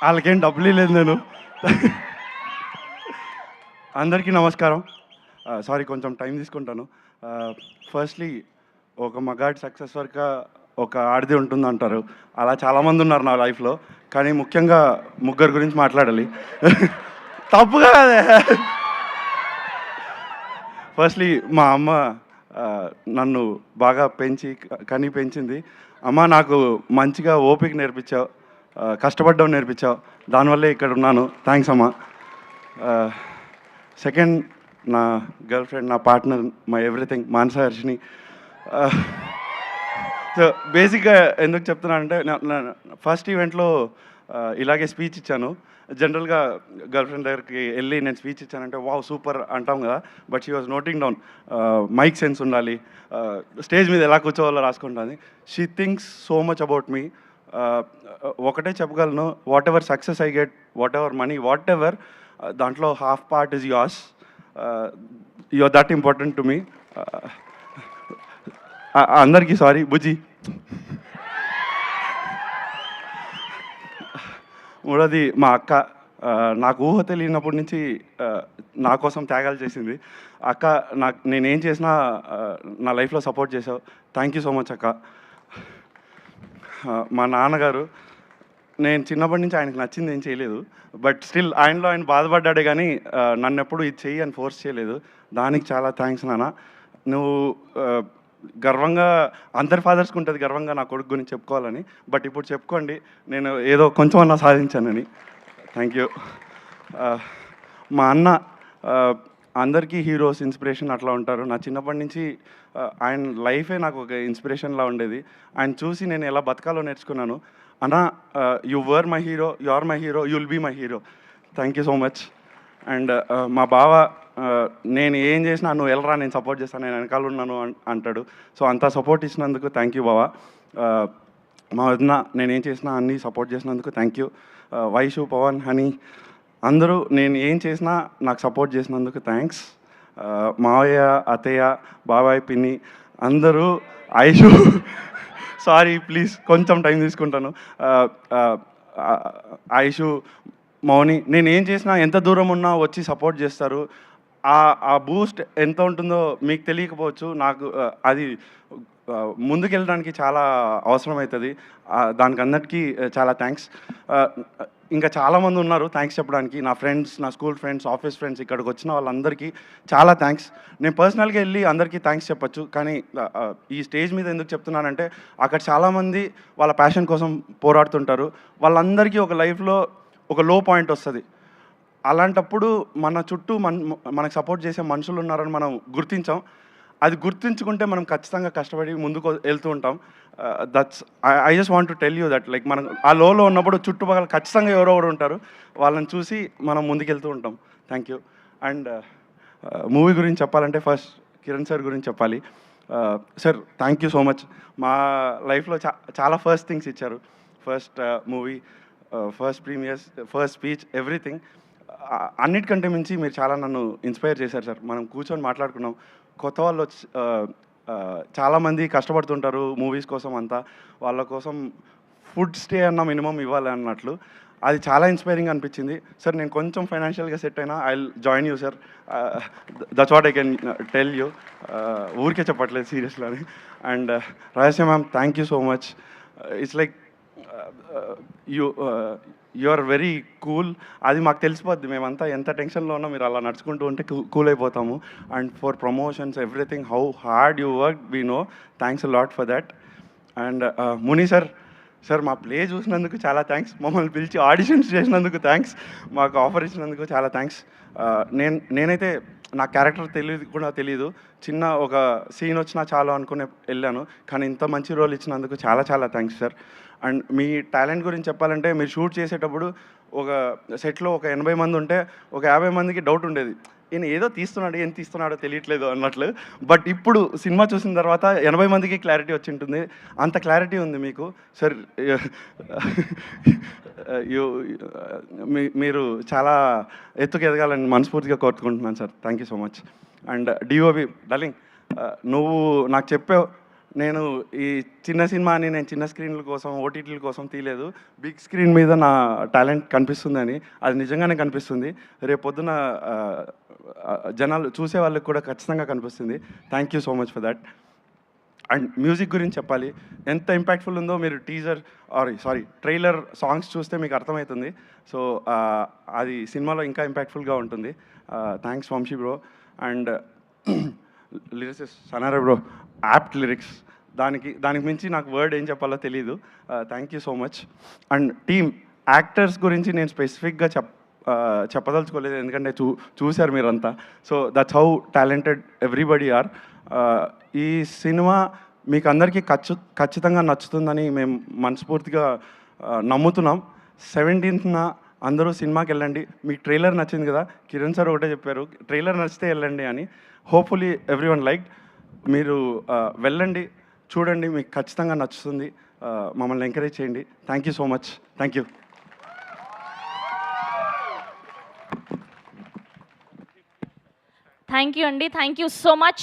వాళ్ళకేం డబ్బులు లేదు నేను. అందరికీ నమస్కారం. సారీ కొంచెం టైం తీసుకుంటాను. ఫస్ట్లీ ఒక మగాడి సక్సెస్ వరక ఒక ఆడది ఉంటుందంటారు. అలా చాలామంది ఉన్నారు నా లైఫ్‌లో. కానీ ముఖ్యంగా ముగ్గురు గురించి మాట్లాడాలి. తప్పు కాదే. ఫస్ట్లీ మా అమ్మ నన్ను బాగా పెంచి కని పెంచింది. అమ్మ నాకు మంచిగా ఓపిక నేర్పించావు, కష్టపడడం నేర్పించావు. దానివల్లే ఇక్కడ ఉన్నాను. థ్యాంక్స్ అమ్మ. సెకండ్ నా గర్ల్ ఫ్రెండ్, నా partner, my everything Manasa Harshini. So బేసిక్గా ఎందుకు చెప్తున్నానంటే ఫస్ట్ ఈవెంట్లో ఇలాగే స్పీచ్ ఇచ్చాను. జనరల్గా గర్ల్ ఫ్రెండ్ దగ్గరికి వెళ్ళి నేను స్పీచ్ ఇచ్చానంటే వావ్ సూపర్ అంటాం కదా. But she was noting down. Mic sense ఉండాలి, స్టేజ్ మీద ఎలా కూర్చోవాలో రాసుకుంటుంది. She thinks so much about me. ఒకటే చెప్పగలను, whatever success I get, whatever money, whatever, దాంట్లో half part is yours. You are that important to me. అందరికీ sorry బుజ్జి. మూడోది మా అక్క. నాకు ఊహ తెలియనప్పటి నుంచి నా కోసం త్యాగాలు చేసింది. అక్క నేనేం చేసినా నా లైఫ్లో సపోర్ట్ చేసావు. థ్యాంక్ యూ సో మచ్ అక్క. మా నాన్నగారు, నేను చిన్నప్పటి నుంచి ఆయనకు నచ్చింది ఏం చేయలేదు. బట్ స్టిల్ ఆయనలో ఆయన బాధపడ్డాడే కానీ నన్ను ఎప్పుడు ఇది చెయ్యి అని ఫోర్స్ చేయలేదు. దానికి చాలా థ్యాంక్స్ నాన్న. నువ్వు గర్వంగా, అందరి ఫాదర్స్కి ఉంటుంది గర్వంగా నా కొడుకు గురించి చెప్పుకోవాలని. బట్ ఇప్పుడు చెప్పుకోండి నేను ఏదో కొంచెం అన్నా సాధించానని. Thank you. మా అన్న, అందరికీ హీరోస్ ఇన్స్పిరేషన్ అట్లా ఉంటారు. నా చిన్నప్పటి నుంచి ఆయన లైఫే నాకు ఒక ఇన్స్పిరేషన్లా ఉండేది. ఆయన చూసి నేను ఎలా బతకాలో నేర్చుకున్నాను. అన్న, you were my hero, you are my hero, you will be my hero. Thank you so much. And మా బావ, నేను ఏం చేసినా నువ్వు వెళ్ళరా నేను సపోర్ట్ చేస్తాను, నేను వెనకాల ఉన్నాను అంటాడు. సో అంత సపోర్ట్ ఇచ్చినందుకు థ్యాంక్ యూ బావ. మా వదిన నేనేం చేసినా అన్నీ సపోర్ట్ చేసినందుకు thank you. Vaishu, Pavan, Honey అందరూ నేను ఏం చేసినా నాకు సపోర్ట్ చేసినందుకు థ్యాంక్స్. మావయ్య, అత్తయ్య, బాబాయ్, పిన్ని అందరూ, ఐషు సారీ ప్లీజ్ కొంచెం టైం తీసుకుంటాను. ఐషు, మౌని, నేను ఏం చేసినా ఎంత దూరం ఉన్నా వచ్చి సపోర్ట్ చేస్తారు. ఆ బూస్ట్ ఎంత ఉంటుందో మీకు తెలియకపోవచ్చు. నాకు అది ముందుకెళ్ళడానికి చాలా అవసరమవుతుంది. దానికి అందరికీ చాలా థ్యాంక్స్. ఇంకా చాలామంది ఉన్నారు థ్యాంక్స్ చెప్పడానికి. నా ఫ్రెండ్స్, నా స్కూల్ ఫ్రెండ్స్, ఆఫీస్ ఫ్రెండ్స్, ఇక్కడికి వచ్చిన వాళ్ళందరికీ చాలా థ్యాంక్స్. నేను పర్సనల్గా వెళ్ళి అందరికీ థ్యాంక్స్ చెప్పచ్చు. కానీ ఈ స్టేజ్ మీద ఎందుకు చెప్తున్నానంటే అక్కడ చాలామంది వాళ్ళ ప్యాషన్ కోసం పోరాడుతుంటారు. వాళ్ళందరికీ ఒక లైఫ్లో ఒక లో పాయింట్ వస్తుంది. అలాంటప్పుడు మన చుట్టూ మనకు సపోర్ట్ చేసే మనుషులు ఉన్నారని మనం గుర్తించాం. అది గుర్తించుకుంటే మనం ఖచ్చితంగా కష్టపడి ముందుకు వెళ్తూ ఉంటాం. That's I just want to tell you that like మనం ఆ లోలో ఉన్నప్పుడు చుట్టుపక్కల ఖచ్చితంగా ఎవరెవరు ఉంటారు, వాళ్ళని చూసి మనం ముందుకెళ్తూ ఉంటాం. Thank you. అండ్ మూవీ గురించి చెప్పాలంటే ఫస్ట్ కిరణ్ సార్ గురించి చెప్పాలి. Sir thank you so much. మా లైఫ్లో చాలా ఫస్ట్ థింగ్స్ ఇచ్చారు. First movie, first premieres, first speech, everything. అన్నిటికంటే మించి మీరు చాలా నన్ను ఇన్స్పైర్ చేశారు సార్. మనం కూర్చొని మాట్లాడుకున్నాం. కొత్త వాళ్ళు వచ్చి చాలామంది కష్టపడుతుంటారు మూవీస్ కోసం అంతా. వాళ్ళ కోసం ఫుడ్ స్టే అన్న మినిమం ఇవ్వాలి అన్నట్లు. అది చాలా ఇన్స్పైరింగ్ అనిపించింది సార్. నేను కొంచెం ఫైనాన్షియల్గా సెట్ అయినా I will join you sir. That's what I can tell you. ఊరికే చెప్పట్లేదు, సీరియస్లీ అని. And Rahasya ma'am, thank you so much. It's like you are very cool. అది మాకు తెలిసిపోద్ది. మేమంతా ఎంత టెన్షన్లో ఉన్నా మీరు అలా నడుచుకుంటూ ఉంటే కూల్ అయిపోతాము. And for promotions everything, how hard you work we know. Thanks a lot for that. And Muni sir, sir మా ప్లే చూసినందుకు చాలా థ్యాంక్స్. మమ్మల్ని పిలిచి ఆడిషన్స్ చేసినందుకు థ్యాంక్స్. మాకు ఆఫర్ ఇచ్చినందుకు చాలా థ్యాంక్స్. నేనైతే నా క్యారెక్టర్ తెలియదు. చిన్న ఒక సీన్ వచ్చినా చాలు అనుకుని వెళ్ళాను. కానీ ఇంత మంచి రోల్ ఇచ్చినందుకు చాలా చాలా thanks sir. And me talent గురించి చెప్పాలంటే మీరు షూట్ చేసేటప్పుడు ఒక సెట్లో ఒక 80 మంది ఉంటే ఒక 50 మందికి డౌట్ ఉండేది, ఈయన ఏదో తీస్తున్నాడు, ఏం తీస్తున్నాడో తెలియట్లేదు అన్నట్లు. బట్ ఇప్పుడు సినిమా చూసిన తర్వాత 80 మందికి క్లారిటీ వచ్చి ఉంటుంది. అంత క్లారిటీ ఉంది మీకు సార్. మీరు చాలా ఎత్తుకు ఎదగాలని మనస్ఫూర్తిగా కోరుకుంటున్నాను sir. Thank you so much. And DOP darling, నువ్వు నాకు చెప్పావు నేను ఈ చిన్న సినిమాని నేను చిన్న స్క్రీన్ల కోసం ఓటీటీల కోసం తీయలేదు. బిగ్ స్క్రీన్ మీద నా టాలెంట్ కనిపిస్తుందని, అది నిజంగానే కనిపిస్తుంది. రేపు పొద్దున జనాలు చూసే వాళ్ళకి కూడా ఖచ్చితంగా కనిపిస్తుంది. Thank you so much for that. And music గురించి చెప్పాలి. ఎంత ఇంపాక్ట్ఫుల్ ఉందో మీరు టీజర్ ట్రైలర్ సాంగ్స్ చూస్తే మీకు అర్థమవుతుంది. సో అది సినిమాలో ఇంకా ఇంపాక్ట్ఫుల్గా ఉంటుంది. Thanks Vamshi bro. And lyricist Sanara bro, apt lyrics. దానికి మించి నాకు వర్డ్ ఏం చెప్పాలో తెలీదు. Thank you so much. And team actors గురించి నేను స్పెసిఫిక్గా చెప్పదలుచుకోలేదు, ఎందుకంటే చూశారు మీరంతా. So that's how talented everybody are. ఈ సినిమా మీకు అందరికీ ఖచ్చితంగా నచ్చుతుందని మేము మనస్ఫూర్తిగా నమ్ముతున్నాం. 17th అందరూ సినిమాకి వెళ్ళండి. మీకు ట్రైలర్ నచ్చింది కదా, కిరణ్ సార్ ఒకటే చెప్పారు, ట్రైలర్ నచ్చితే వెళ్ళండి అని. Hopefully everyone like. మీరు వెళ్ళండి, చూడండి, మీకు ఖచ్చితంగా నచ్చుతుంది. మమ్మల్ని ఎంకరేజ్ చేయండి. Thank you so much. Thank you. Thank you అండి. Thank you so much.